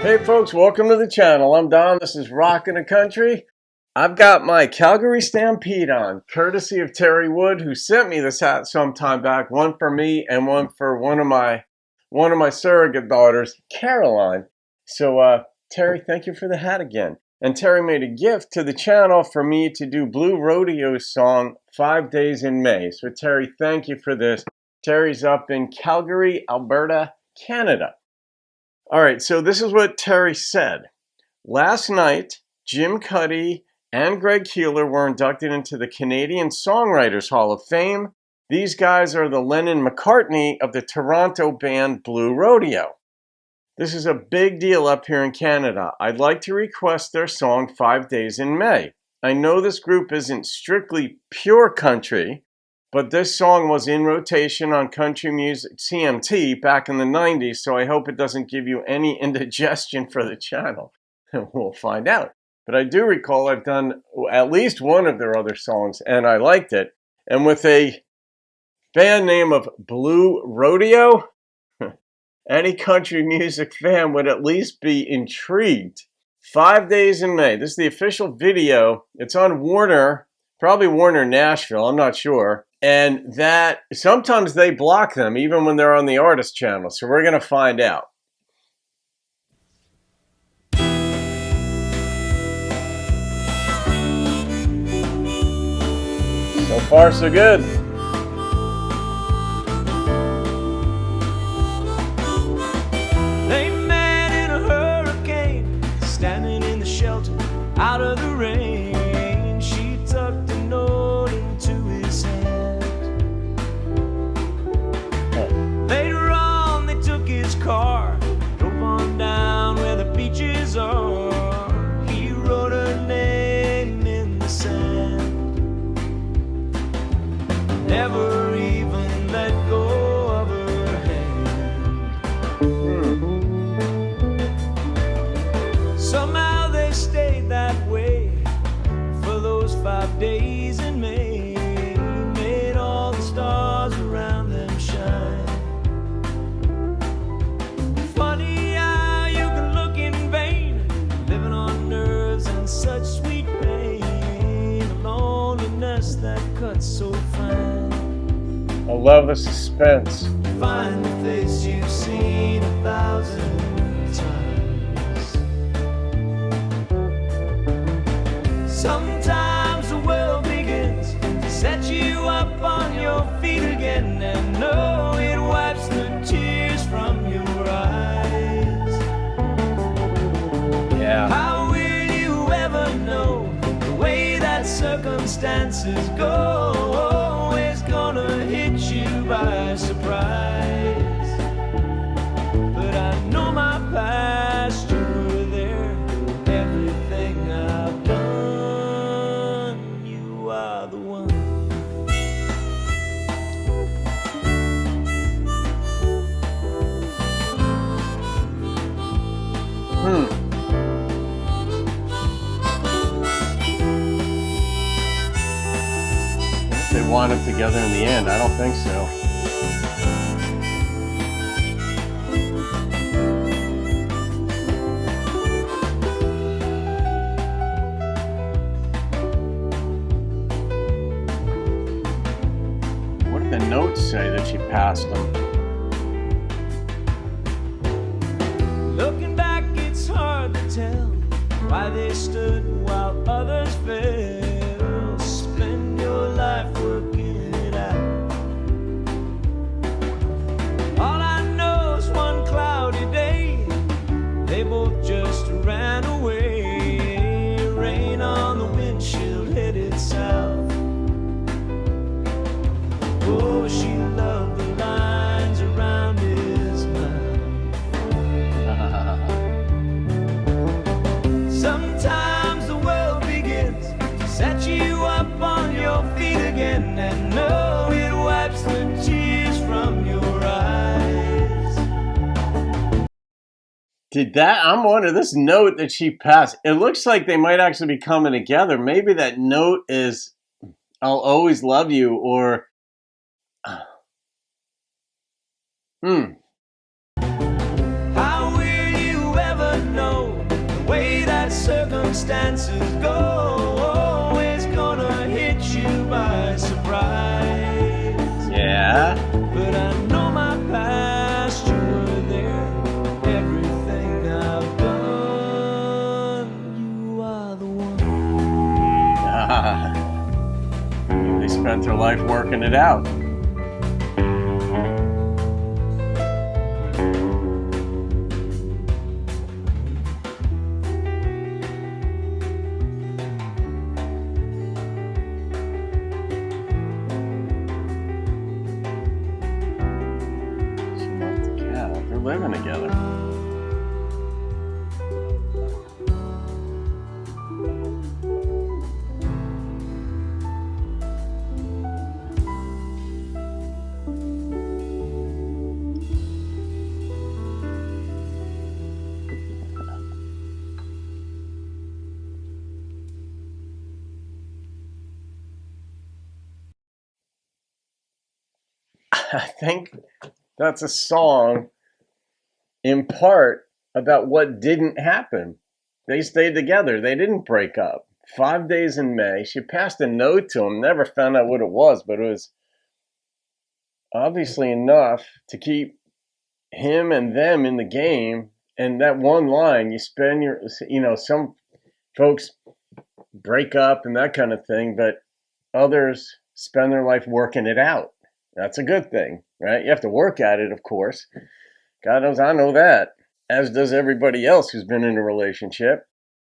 Hey folks, welcome to the channel. I'm Don. This is Rockin' the Country. I've got my Calgary Stampede on, courtesy of Terry Wood, who sent me this hat some time back. One for me and one for one of my surrogate daughters, Caroline. So Terry, thank you for the hat again. And Terry made a gift to the channel for me to do Blue Rodeo's song 5 Days in May. So Terry, thank you for this. Terry's up in Calgary, Alberta, Canada. All right, so this is what Terry said. Last night, Jim Cuddy and Greg Keelor were inducted into the Canadian Songwriters Hall of Fame. These guys are the Lennon-McCartney of the Toronto band Blue Rodeo. This is a big deal up here in Canada. I'd like to request their song 5 Days in May. I know this group isn't strictly pure country, but this song was in rotation on country music CMT back in the 90s, so I hope it doesn't give you any indigestion for the channel. We'll find out. But I do recall I've done at least one of their other songs, and I liked it. And with a band name of Blue Rodeo, any country music fan would at least be intrigued. 5 Days in May. This is the official video. It's on Warner, probably Warner Nashville, I'm not sure. And that sometimes they block them even when they're on the artist channel. So we're going to find out. So far, so good. They met in a hurricane, standing in the shelter, out of the rain. She tucked a note into his hand. Later on, they took his car, drove on down where the beaches are. He wrote her name in the sand. Never even let go of her hand. Somehow they stayed that way for those 5 days in May. Made all the stars around them shine. Funny how you can look in vain, living on nerves and such sweet pain. A loneliness that cuts so fine. I love the suspense. Find the face you've seen 1,000 times. Sometimes the world begins to set you up on your feet again, and no, it wipes the tears from your eyes. Yeah. How will you ever know the way that circumstances go is gonna hit you by surprise? But I know my past, you're there. Everything I've done, you are the one. They wound up together in the end. I don't think so. What did the notes say that she passed them? Looking back, it's hard to tell why they stood while others fell. Spend your life working it out. All I know is one cloudy day, they both just ran away. Rain on the windshield headed south. Oh, she loved the lines around his mouth. Sometimes the world begins to set you up on your feet again, and no, it wipes the tears from your eyes. Did that? I'm wondering, this note that she passed, it looks like they might actually be coming together. Maybe that note is, I'll always love you, or How will you ever know circumstances go, always gonna hit you by surprise. Yeah. But I know my past, you were there. Everything I've done, you are the one. They spent their life working it out. They're living together. I think that's a song in part about what didn't happen. They stayed together. They didn't break up. 5 days in May. She passed a note to him. Never found out what it was, but it was obviously enough to keep him and them in the game. And that one line, you spend your, some folks break up and that kind of thing, but others spend their life working it out. That's a good thing, right? You have to work at it, of course. God knows I know that, as does everybody else who's been in a relationship,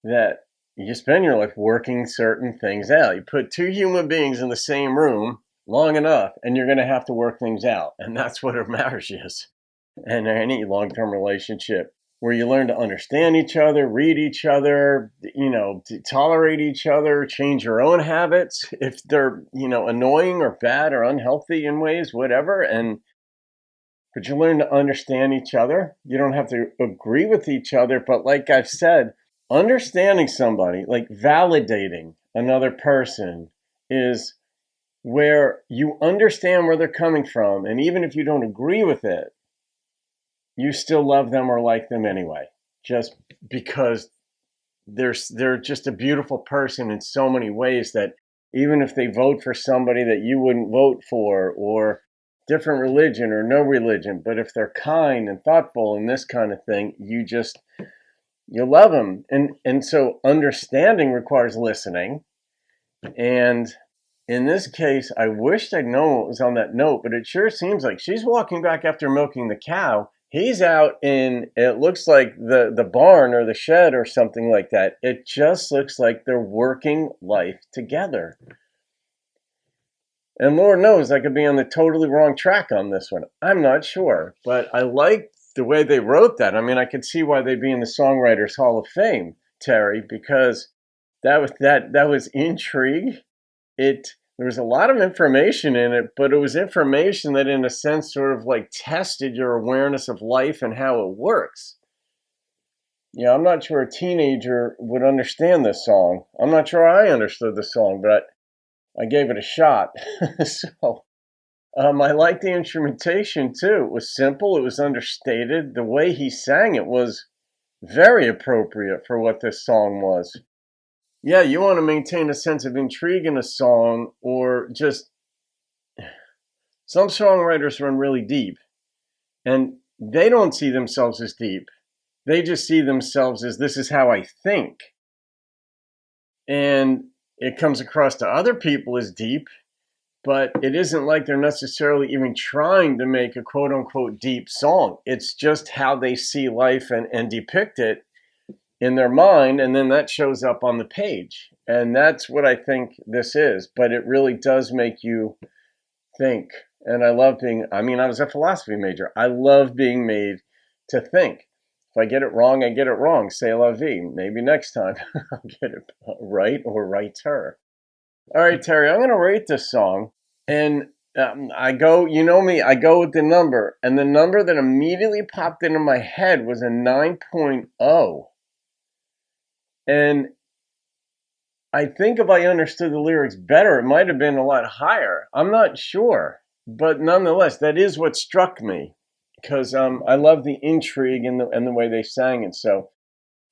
that you spend your life working certain things out. You put two human beings in the same room long enough, and you're going to have to work things out. And that's what a marriage is, and any long-term relationship, where you learn to understand each other, read each other, to tolerate each other, change your own habits if they're, annoying or bad or unhealthy in ways, whatever. But you learn to understand each other. You don't have to agree with each other. But like I've said, understanding somebody, like validating another person, is where you understand where they're coming from. And even if you don't agree with it, you still love them or like them anyway, just because they're just a beautiful person in so many ways, that even if they vote for somebody that you wouldn't vote for, or different religion or no religion, but if they're kind and thoughtful and this kind of thing, you love them. And so understanding requires listening. And in this case, I wished I'd known what was on that note, but it sure seems like she's walking back after milking the cow. He's out in, it looks like the barn or the shed or something like that. It just looks like they're working life together. And Lord knows I could be on the totally wrong track on this one. I'm not sure, but I like the way they wrote that. I mean, I could see why they'd be in the Songwriters Hall of Fame, Terry, because that was intrigue. There was a lot of information in it, but it was information that in a sense sort of like tested your awareness of life and how it works. Yeah, I'm not sure a teenager would understand this song. I'm not sure I understood the song, but I gave it a shot. So I liked the instrumentation too. It was simple. It was understated. The way he sang it was very appropriate for what this song was. Yeah, you want to maintain a sense of intrigue in a song, or just some songwriters run really deep and they don't see themselves as deep. They just see themselves as, this is how I think. And it comes across to other people as deep, but it isn't like they're necessarily even trying to make a quote unquote deep song. It's just how they see life and depict it in their mind, and then that shows up on the page. And that's what I think this is. But it really does make you think. And I was a philosophy major. I love being made to think. If I get it wrong, I get it wrong. C'est la vie. Maybe next time I'll get it right, or writer. All right, Terry, I'm going to rate this song. And I go with the number. And the number that immediately popped into my head was a 9.0. And I think if I understood the lyrics better, it might have been a lot higher. I'm not sure. But nonetheless, that is what struck me, because I love the intrigue and the way they sang it. So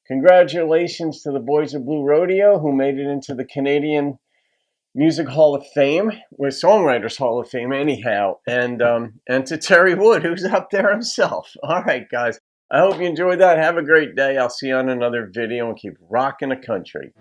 Congratulations to the boys of Blue Rodeo who made it into the Canadian Music Hall of Fame, with Songwriters Hall of Fame anyhow, and to Terry Wood, who's up there himself. All right, guys, I hope you enjoyed that. Have a great day. I'll see you on another video, and keep rocking the country.